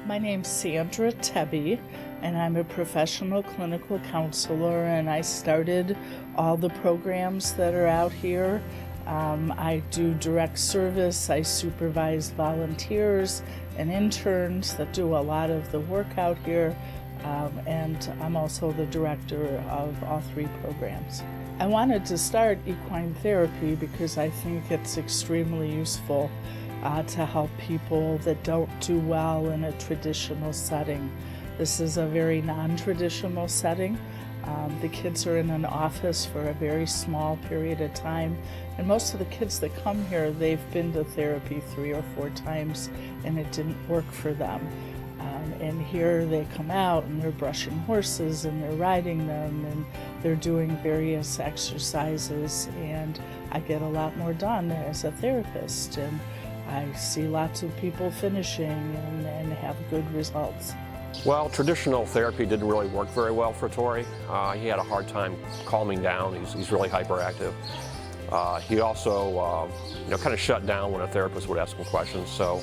My name's Sandra Tebby, and I'm a professional clinical counselor, and I started all the programs that are out here. I do direct service, I supervise volunteers and interns that do a lot of the work out here, and I'm also the director of all three programs. I wanted to start equine therapy because I think it's extremely useful to help people that don't do well in a traditional setting. This is a very non-traditional setting. The kids are in an office for a very small period of time, and most of the kids that come here, they've been to therapy 3 or 4 times and it didn't work for them. And here they come out and they're brushing horses and they're riding them and they're doing various exercises, and I get a lot more done as a therapist, and I see lots of people finishing and have good results. Well, traditional therapy didn't really work very well for Tori. He had a hard time calming down. He's really hyperactive. He also kind of shut down when a therapist would ask him questions. So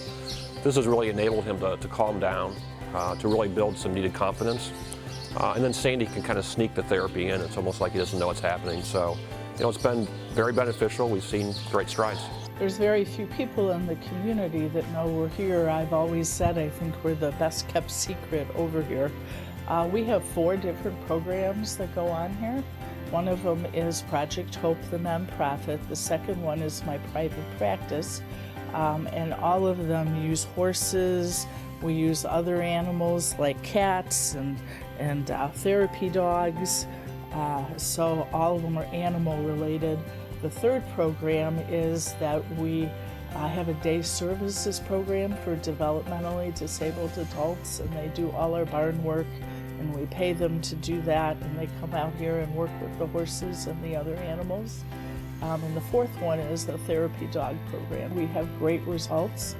this has really enabled him to calm down, to really build some needed confidence. And then Sandy can kind of sneak the therapy in. It's almost like he doesn't know what's happening. So, it's been very beneficial. We've seen great strides. There's very few people in the community that know we're here. I've always said I think we're the best kept secret over here. We have 4 different programs that go on here. One of them is Project Hope, the nonprofit. The second one is my private practice. And all of them use horses. We use other animals like cats and therapy dogs. So all of them are animal related. The third program is that we have a day services program for developmentally disabled adults, and they do all our barn work, and we pay them to do that, and they come out here and work with the horses and the other animals. And the fourth one is the therapy dog program. We have great results.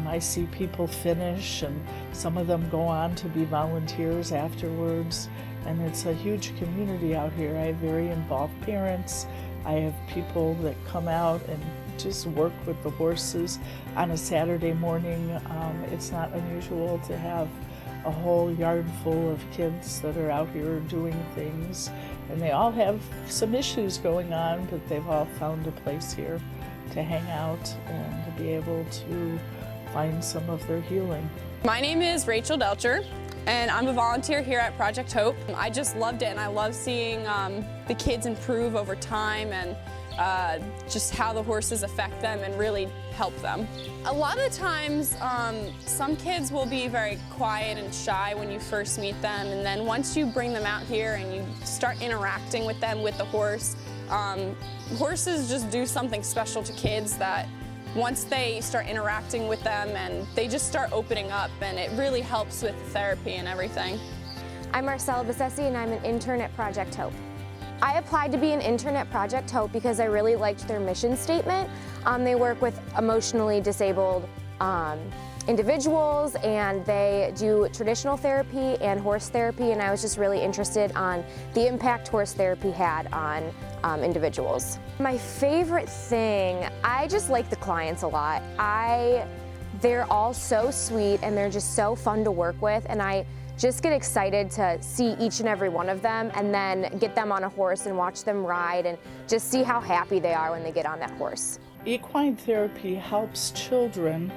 I see people finish, and some of them go on to be volunteers afterwards, and it's a huge community out here. I have very involved parents. I have people that come out and just work with the horses on a Saturday morning. It's not unusual to have a whole yard full of kids that are out here doing things, and they all have some issues going on, but they've all found a place here to hang out and to be able to find some of their healing. My name is Rachel Delcher, and I'm a volunteer here at Project Hope. I just loved it, and I love seeing the kids improve over time, and just how the horses affect them and really help them. A lot of the times, some kids will be very quiet and shy when you first meet them, and then once you bring them out here and you start interacting with them with the horse, horses just do something special to kids that once they start interacting with them, and they just start opening up, and it really helps with therapy and everything. I'm Marcella Bassesi, and I'm an intern at Project Hope. I applied to be an intern at Project Hope because I really liked their mission statement. They work with emotionally disabled individuals, and they do traditional therapy and horse therapy, and I was just really interested on the impact horse therapy had on individuals. My favorite thing, I just like the clients a lot. They're all so sweet, and they're just so fun to work with, and I just get excited to see each and every one of them and then get them on a horse and watch them ride and just see how happy they are when they get on that horse. Equine therapy helps children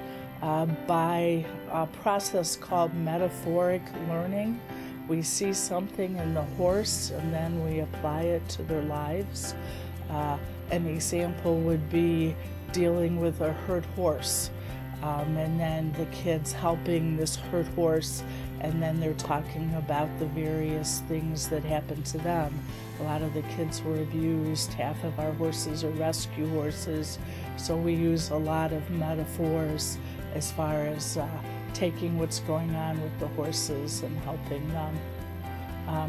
by a process called metaphoric learning. We see something in the horse and then we apply it to their lives. An example would be dealing with a hurt horse, and then the kids helping this hurt horse, and then they're talking about the various things that happened to them. A lot of the kids were abused. Half of our horses are rescue horses, so we use a lot of metaphors as far as taking what's going on with the horses and helping them.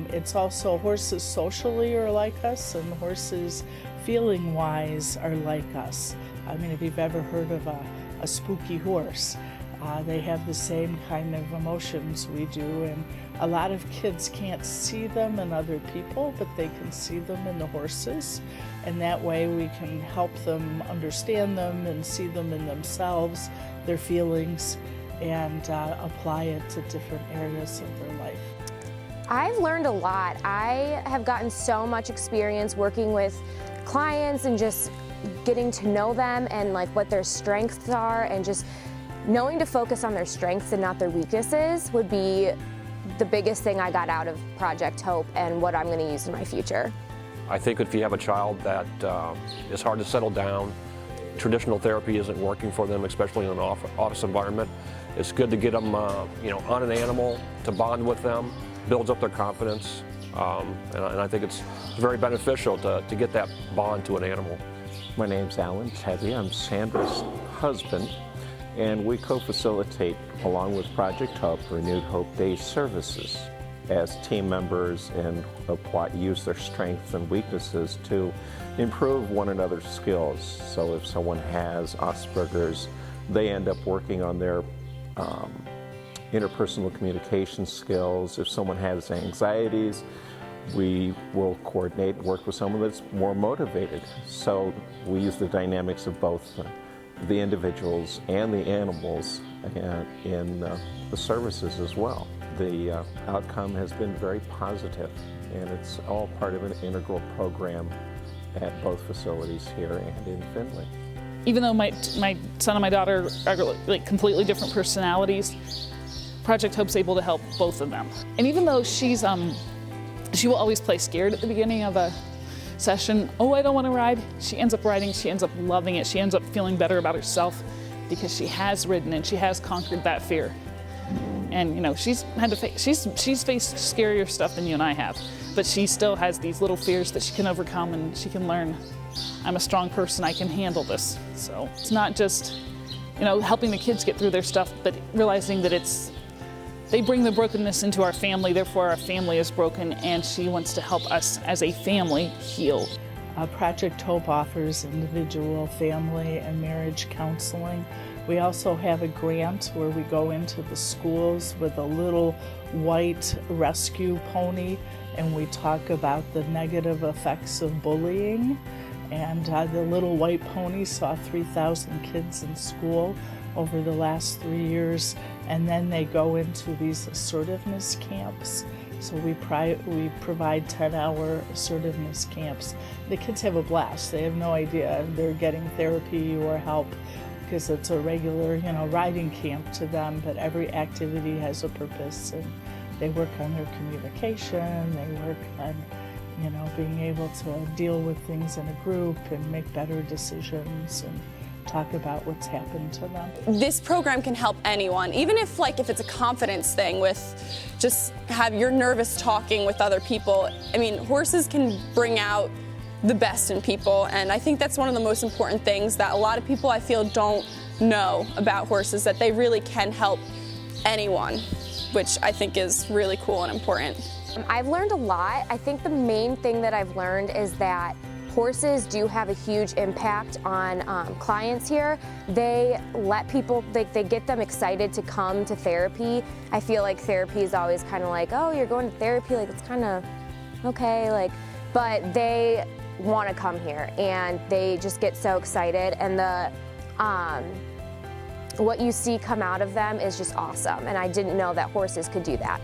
It's also horses socially are like us, and horses feeling-wise are like us. I mean, if you've ever heard of a spooky horse, they have the same kind of emotions we do, and a lot of kids can't see them in other people, but they can see them in the horses, and that way we can help them understand them and see them in themselves, their feelings, and apply it to different areas of their life. I've learned a lot. I have gotten so much experience working with clients and just getting to know them and like what their strengths are, and just knowing to focus on their strengths and not their weaknesses would be the biggest thing I got out of Project Hope and what I'm going to use in my future. I think if you have a child that is hard to settle down, traditional therapy isn't working for them, especially in an office environment, it's good to get them on an animal to bond with them, builds up their confidence, and I think it's very beneficial to get that bond to an animal. My name's Alan Tevye. I'm Sandra's husband, and we co-facilitate, along with Project Hope, Renewed Hope Day services as team members, and use their strengths and weaknesses to improve one another's skills. So if someone has Asperger's, they end up working on their interpersonal communication skills. If someone has anxieties, we will coordinate and work with someone that's more motivated. So we use the dynamics of both the individuals and the animals in the services as well. The outcome has been very positive, and it's all part of an integral program at both facilities here and in Findlay. Even though my son and my daughter are like completely different personalities, Project Hope's able to help both of them. And even though she will always play scared at the beginning of a session, oh, I don't want to ride, she ends up riding, she ends up loving it, she ends up feeling better about herself because she has ridden and she has conquered that fear. And she's faced scarier stuff than you and I have, but she still has these little fears that she can overcome, and she can learn, I'm a strong person, I can handle this. So it's not just helping the kids get through their stuff, but realizing that they bring the brokenness into our family, therefore our family is broken, and she wants to help us as a family heal. Project Hope offers individual, family, and marriage counseling. We also have a grant where we go into the schools with a little white rescue pony, and we talk about the negative effects of bullying. And the little white pony saw 3,000 kids in school over the last 3 years, and then they go into these assertiveness camps. So we provide 10-hour assertiveness camps. The kids have a blast. They have no idea they're getting therapy or help, because it's a regular, riding camp to them, but every activity has a purpose, and they work on their communication, they work on, being able to deal with things in a group and make better decisions and talk about what's happened to them. This program can help anyone, even if it's a confidence thing with just you're nervous talking with other people. I mean, horses can bring out the best in people, and I think that's one of the most important things that a lot of people, I feel, don't know about horses, that they really can help anyone, which I think is really cool and important. I've learned a lot. I think the main thing that I've learned is that horses do have a huge impact on clients here. They let people, they get them excited to come to therapy. I feel like therapy is always kind of like, oh, you're going to therapy, it's kind of okay, but they want to come here and they just get so excited, and what you see come out of them is just awesome, and I didn't know that horses could do that.